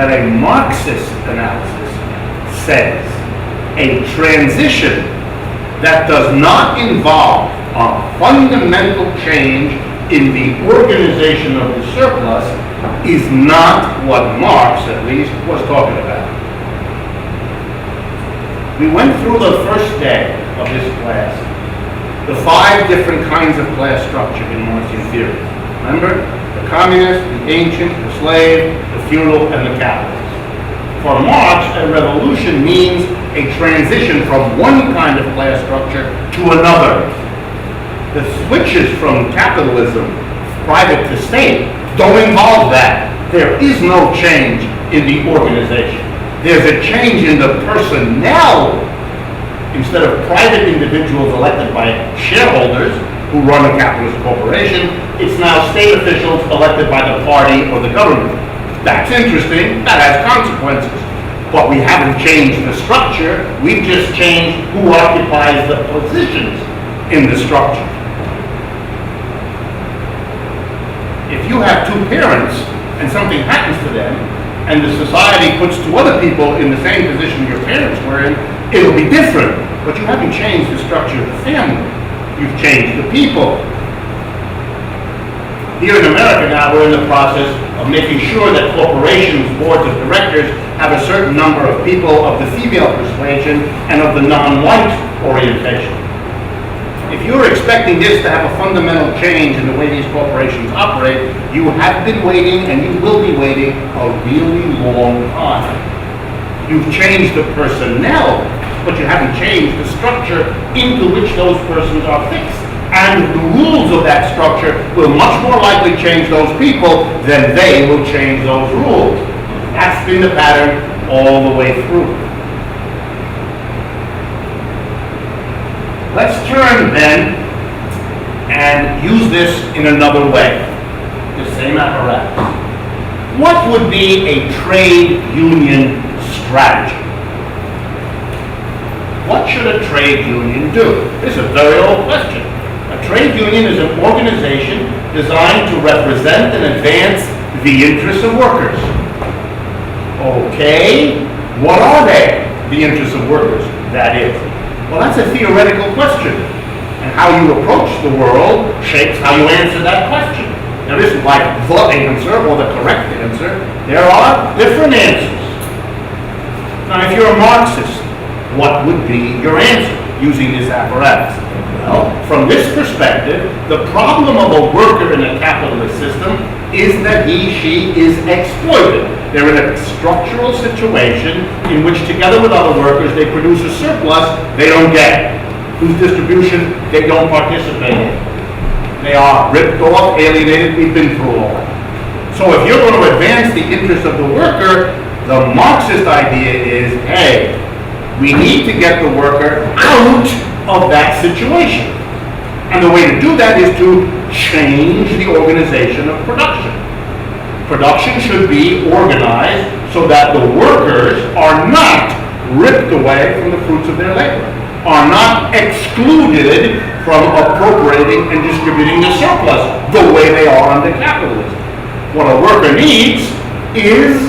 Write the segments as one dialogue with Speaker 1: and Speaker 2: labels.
Speaker 1: that a Marxist analysis says a transition that does not involve a fundamental change in the organization of the surplus is not what Marx, at least, was talking about. We went through the first day of this class, the 5 different kinds of class structure in Marxian theory. Remember? The communist, the ancient, the slave, the feudal, and the capitalist. For Marx, a revolution means a transition from one kind of class structure to another. The switches from capitalism, private to state, don't involve that. There is no change in the organization. There's a change in the personnel. Instead of private individuals elected by shareholders who run a capitalist corporation, it's now state officials elected by the party or the government. That's interesting. That has consequences. But we haven't changed the structure. We've just changed who occupies the positions in the structure. If you have 2 parents and something happens to them, and the society puts 2 other people in the same position your parents were in, it'll be different. But you haven't changed the structure of the family. You've changed the people. Here in America now, we're in the process of making sure that corporations, boards of directors, have a certain number of people of the female persuasion and of the non-white orientation. If you're expecting this to have a fundamental change in the way these corporations operate, you have been waiting and you will be waiting a really long time. You've changed the personnel, but you haven't changed the structure into which those persons are fixed. And the rules of that structure will much more likely change those people than they will change those rules. That's been the pattern all the way through. Let's turn then and use this in another way, the same apparatus. What would be a trade union strategy? What should a trade union do? This is a very old question. A trade union is an organization designed to represent and advance the interests of workers. Okay, what are they? The interests of workers, that is. Well, that's a theoretical question. And how you approach the world shapes how you answer that question. There isn't like the answer or the correct answer. There are different answers. Now, if you're a Marxist, what would be your answer using this apparatus? Well, from this perspective, the problem of a worker in a capitalist system is that she is exploited. They're in a structural situation in which, together with other workers, they produce a surplus they don't get, whose distribution they don't participate in. They are ripped off, alienated. We've been through all that. So if you're going to advance the interests of the worker, the Marxist idea is, hey, we need to get the worker out of that situation. And the way to do that is to change the organization of production. Production should be organized so that the workers are not ripped away from the fruits of their labor, are not excluded from appropriating and distributing the surplus the way they are under capitalism. What a worker needs is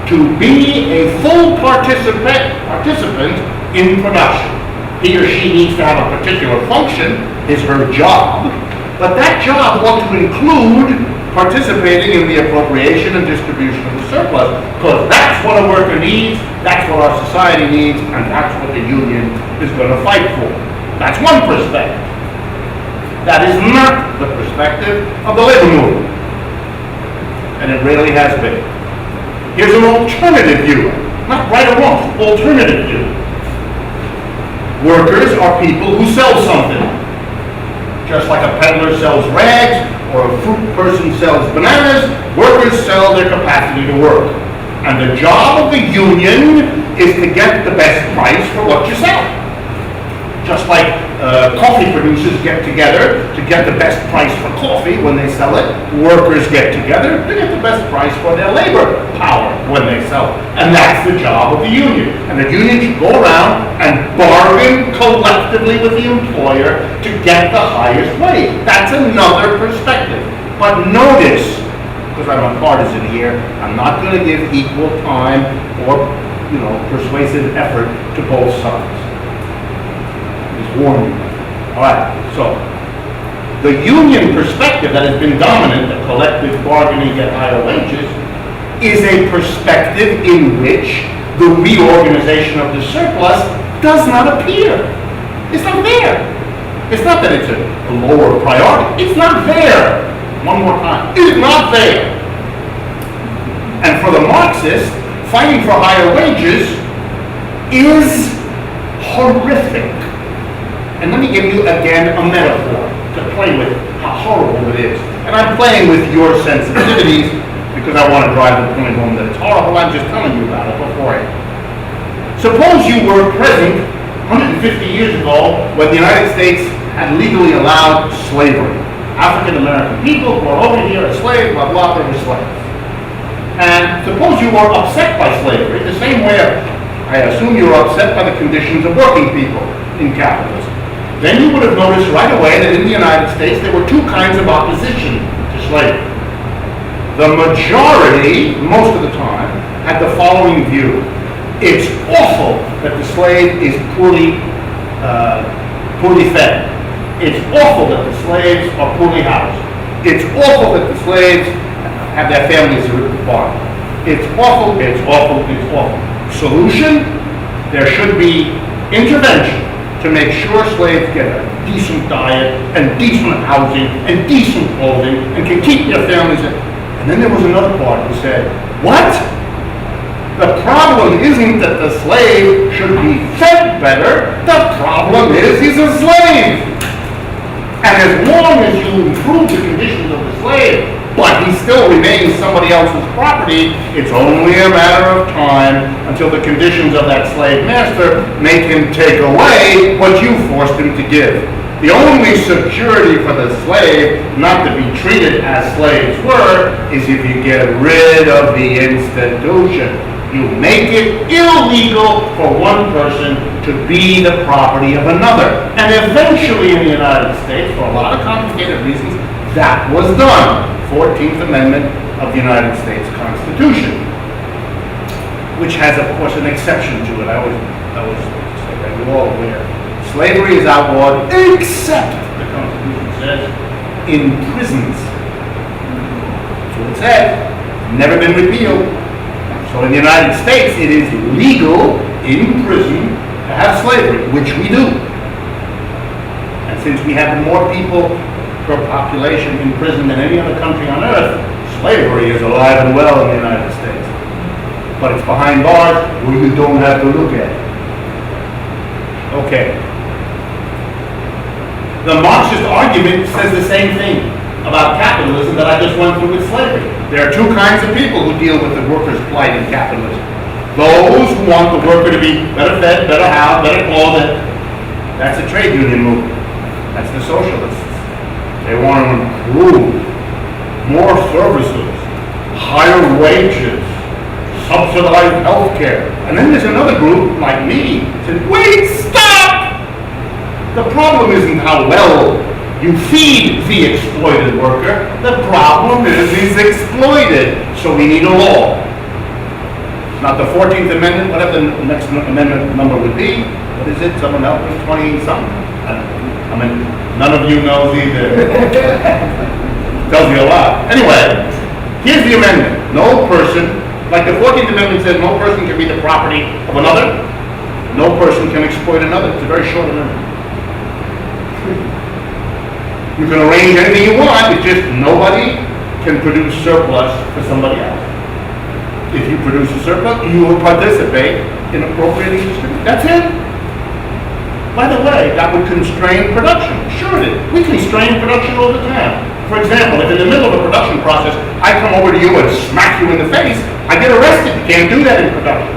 Speaker 1: to be a full participant in production. He or she needs to have a particular function, is her job, but that job ought to include participating in the appropriation and distribution of the surplus, because that's what a worker needs, that's what our society needs, and that's what the union is going to fight for. That's one perspective. That is not the perspective of the labor movement, and it really has been. Here's an alternative view, not right or wrong, alternative view. Workers are people who sell something. Just like a peddler sells rags or a fruit person sells bananas, workers sell their capacity to work. And the job of the union is to get the best price for what you sell. Just like coffee producers get together to get the best price for coffee when they sell it, workers get together to get the best price for their labor power when they sell it. And that's the job of the union. And the union should go around and bargain collectively with the employer to get the highest wage. That's another perspective. But notice, because I'm a partisan here, I'm not going to give equal time or, persuasive effort to both sides. Just warn you. All right, so the union perspective that has been dominant, the collective bargaining at higher wages, is a perspective in which the reorganization of the surplus does not appear. It's not there. It's not that it's a lower priority. It's not there. One more time. It's not there. And for the Marxists, fighting for higher wages is horrific. And let me give you again a metaphor to play with how horrible it is. And I'm playing with your sensitivities because I want to drive the point home that it's horrible. I'm just telling you about it beforehand. Suppose you were present 150 years ago when the United States had legally allowed slavery. African American people were over here as slaves, blah, blah, they were slaves. And suppose you were upset by slavery, the same way I assume you were upset by the conditions of working people in capitalism. Then you would have noticed right away that in the United States there were two kinds of opposition to slavery. The majority, most of the time, had the following view. It's awful that the slave is poorly fed. It's awful that the slaves are poorly housed. It's awful that the slaves have their families ripped apart. It's awful, it's awful, it's awful. Solution? There should be intervention to make sure slaves get a decent diet and decent housing and decent clothing and can keep their families in. And then there was another part who said, what? The problem isn't that the slave should be fed better. The problem is he's a slave. And as long as you improve the conditions of the slave, but he still remains somebody else's property, it's only a matter of time until the conditions of that slave master make him take away what you forced him to give. The only security for the slave not to be treated as slaves were is if you get rid of the institution. You make it illegal for one person to be the property of another. And eventually in the United States, for a lot of complicated reasons, that was done. 14th Amendment of the United States Constitution, which has, of course, an exception to it. I always say that we're all aware. Slavery is outlawed, except, the Constitution says, in prisons. That's what it said. Never been repealed. So in the United States, it is legal in prison to have slavery, which we do. And since we have more people per population in prison than any other country on earth, slavery is alive and well in the United States. But it's behind bars where you don't have to look at it. Okay. The Marxist argument says the same thing about capitalism that I just went through with slavery. There are two kinds of people who deal with the workers' plight in capitalism. Those who want the worker to be better fed, better housed, better clothed. That's a trade union movement. That's the socialists. They want to improve more services, higher wages, subsidized health care. And then there's another group, like me, that says, wait, stop! The problem isn't how well you feed the exploited worker. The problem is he's exploited. So we need a law. Not the 14th Amendment, whatever the next amendment number would be. What is it? Someone help me? 20-something? I mean, none of you knows either. Tells you a lot. Anyway, here's the amendment. No person, like the 14th Amendment says, no person can be the property of another. No person can exploit another. It's a very short amendment. You can arrange anything you want, it's just nobody can produce surplus for somebody else. If you produce a surplus, you will participate in appropriating distribution. That's it. By the way, that would constrain production. Sure it is. We constrain production all the time. For example, if in the middle of a production process, I come over to you and smack you in the face, I get arrested. You can't do that in production.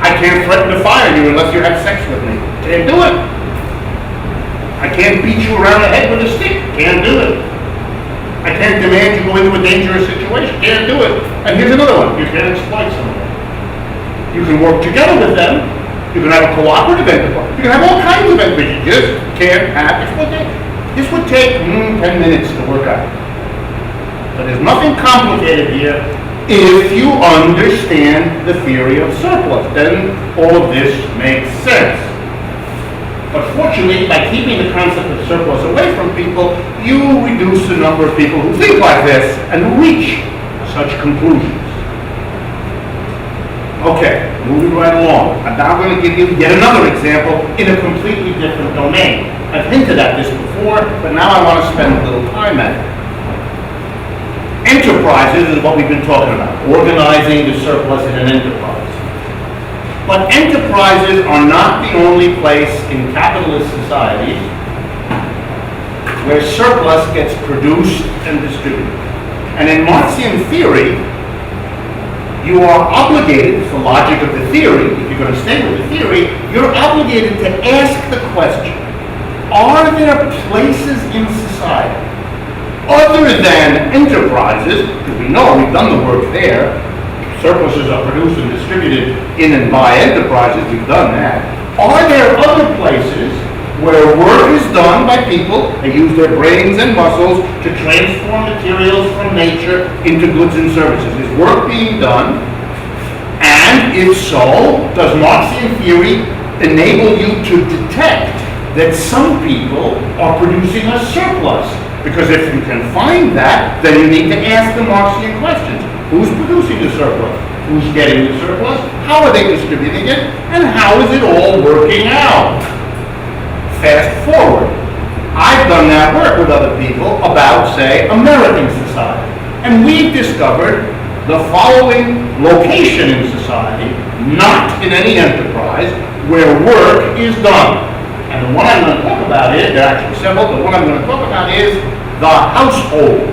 Speaker 1: I can't threaten to fire you unless you have sex with me. Can't do it. I can't beat you around the head with a stick. Can't do it. I can't demand you go into a dangerous situation. Can't do it. And here's another one. You can't exploit someone. You can work together with them. You can have a cooperative enterprise. You can have all kinds of enterprises. You just can't have exploitation. This would take 10 minutes to work out. So there's nothing complicated here if you understand the theory of surplus. Then all of this makes sense. But fortunately, by keeping the concept of surplus away from people, you reduce the number of people who think like this and reach such conclusions. Okay, moving right along. I'm now going to give you yet another example in a completely different domain. I've hinted at this before, but now I want to spend a little time at it. Enterprises is what we've been talking about, organizing the surplus in an enterprise. But enterprises are not the only place in capitalist societies where surplus gets produced and distributed. And in Marxian theory, you are obligated, it's the logic of the theory, if you're going to stay with the theory, you're obligated to ask the question, are there places in society other than enterprises, because we know we've done the work there, surpluses are produced and distributed in and by enterprises, we've done that. Are there other places where work is done by people, they use their brains and muscles to transform materials from nature into goods and services? Is work being done? And if so, does Marxian theory enable you to detect that some people are producing a surplus? Because if you can find that, then you need to ask the Marxian questions. Who's producing the surplus? Who's getting the surplus? How are they distributing it? And how is it all working out? Fast forward. I've done that work with other people about, say, American society. And we've discovered the following location in society, not in any enterprise, where work is done. And the one I'm going to talk about is, there are actually several, the one I'm going to talk about is the household.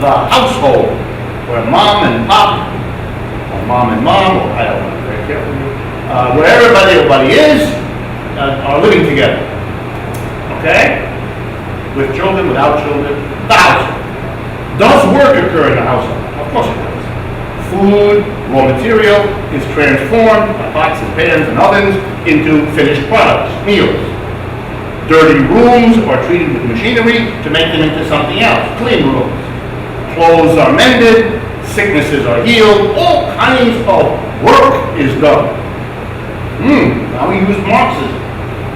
Speaker 1: The household, where mom and pop, or mom and mom, or I don't know, very carefully, where everybody is, are living together. Okay? With children, without children, the household. Does work occur in the household? Of course it does. Food, raw material, is transformed by pots and pans and ovens into finished products, meals. Dirty rooms are treated with machinery to make them into something else, clean rooms. Clothes are mended, sicknesses are healed, all kinds of work is done. Now we use Marxism.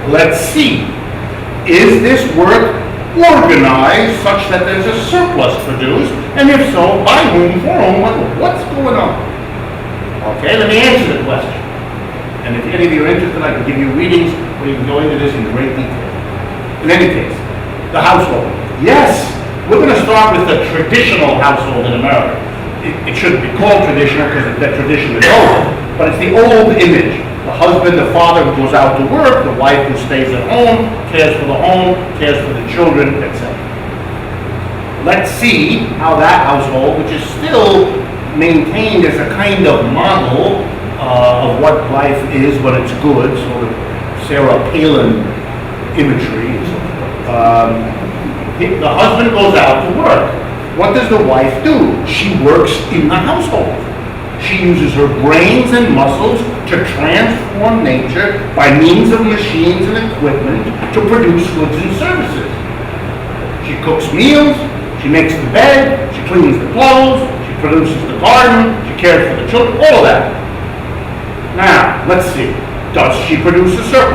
Speaker 1: Let's see. Is this work organized such that there's a surplus produced? And if so, by whom, for whom, what's going on? Okay, let me answer the question. And if any of you are interested, I can give you readings where you can go into this in great detail. In any case, the household. Yes, we're going to start with the traditional household in America. It shouldn't be called traditional because that tradition is over, but it's the old image. The husband, the father who goes out to work, the wife who stays at home, cares for the home, cares for the children, etc. Let's see how that household, which is still maintained as a kind of model of what life is when it's good, sort of Sarah Palin imagery. The husband goes out to work. What does the wife do? She works in the household. She uses her brains and muscles to transform nature by means of machines and equipment to produce goods and services. She cooks meals, she makes the bed, she cleans the clothes, she produces the garden, she cares for the children, all of that. Now, let's see. Does she produce a surplus?